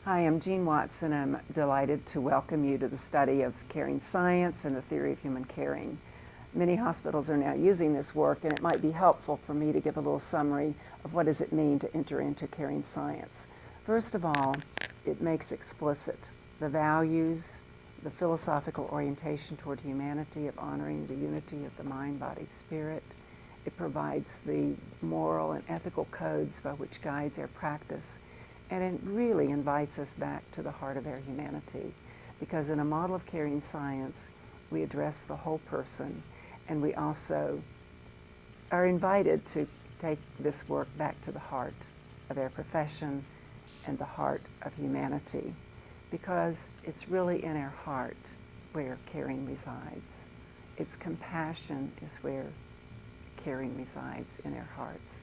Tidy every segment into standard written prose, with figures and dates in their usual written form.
Hi, I'm Jean Watson. I'm delighted to welcome you to the study of caring science and the theory of human caring. Many hospitals are now using this work, and it might be helpful for me to give a little summary of what does it mean to enter into caring science. First of all, it makes explicit the values, the philosophical orientation toward humanity of honoring the unity of the mind, body, spirit. It provides the moral and ethical codes by which guides our practice. And it really invites us back to the heart of our humanity, because in a model of caring science, we address the whole person, and we also are invited to take this work back to the heart of our profession and the heart of humanity, because it's really in our heart where caring resides. Its compassion is where caring resides, in our hearts.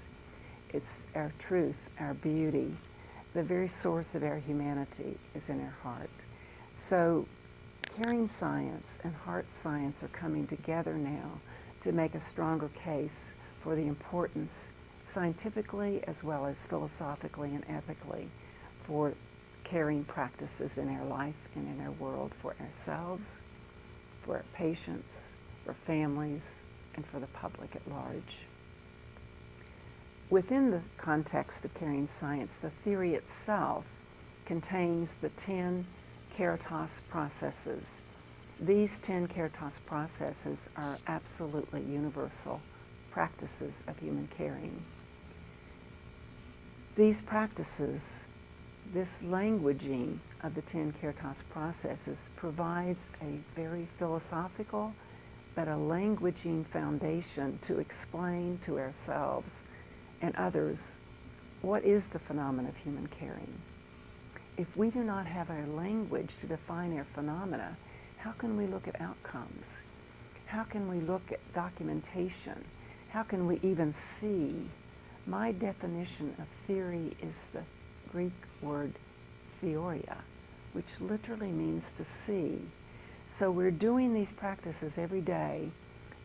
It's our truth, our beauty. The very source of our humanity is in our heart. So caring science and heart science are coming together now to make a stronger case for the importance, scientifically as well as philosophically and ethically, for caring practices in our life and in our world, for ourselves, for our patients, for families, and for the public at large. Within the context of caring science, the theory itself contains the 10 Caritas processes. These 10 Caritas processes are absolutely universal practices of human caring. These practices, this languaging of the 10 Caritas processes provides a very philosophical but a languaging foundation to explain to ourselves and others what is the phenomenon of human caring. If we do not have our language to define our phenomena, how can we look at outcomes? How can we look at documentation? How can we even see? My definition of theory is the Greek word theoria, which literally means to see. So we're doing these practices every day,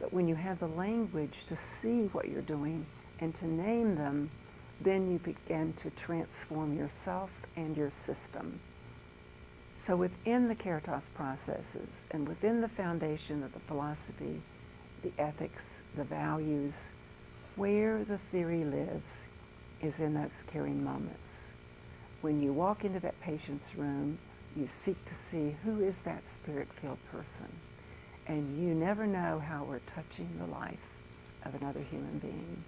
but when you have the language to see what you're doing and to name them, then you begin to transform yourself and your system. So within the Caritas processes and within the foundation of the philosophy, the ethics, the values, where the theory lives is in those caring moments. When you walk into that patient's room, you seek to see who is that spirit-filled person. And you never know how we're touching the life of another human being.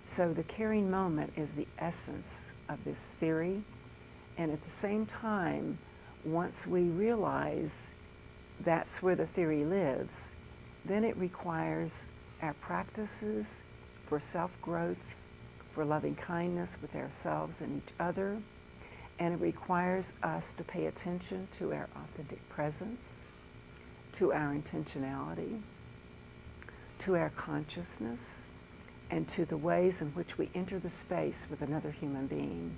So the caring moment is the essence of this theory. And at the same time, once we realize that's where the theory lives, then it requires our practices for self-growth, for loving kindness with ourselves and each other. And it requires us to pay attention to our authentic presence, to our intentionality, to our consciousness, and to the ways in which we enter the space with another human being.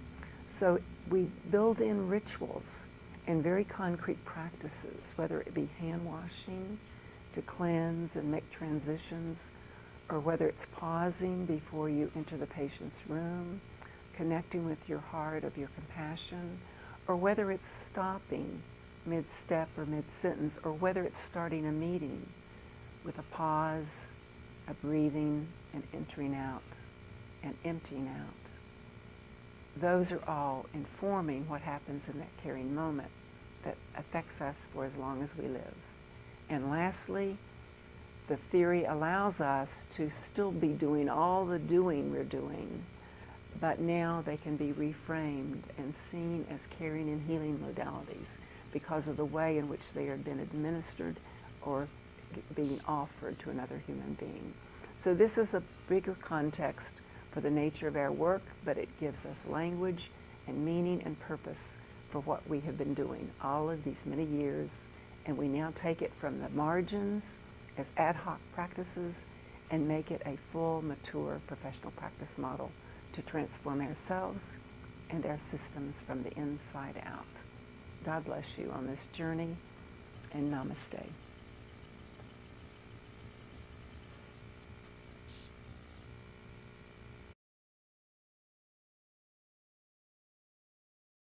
So we build in rituals and very concrete practices, whether it be hand washing to cleanse and make transitions, or whether it's pausing before you enter the patient's room, connecting with your heart of your compassion, or whether it's stopping mid-step or mid-sentence, or whether it's starting a meeting with a pause, a breathing, and entering out and emptying out. Those are all informing what happens in that caring moment that affects us for as long as we live. And lastly, the theory allows us to still be doing all the doing we're doing, but now they can be reframed and seen as caring and healing modalities because of the way in which they have been administered or being offered to another human being. So this is a bigger context for the nature of our work, but it gives us language and meaning and purpose for what we have been doing all of these many years, and we now take it from the margins as ad hoc practices and make it a full, mature, professional practice model to transform ourselves and our systems from the inside out. God bless you on this journey, and namaste.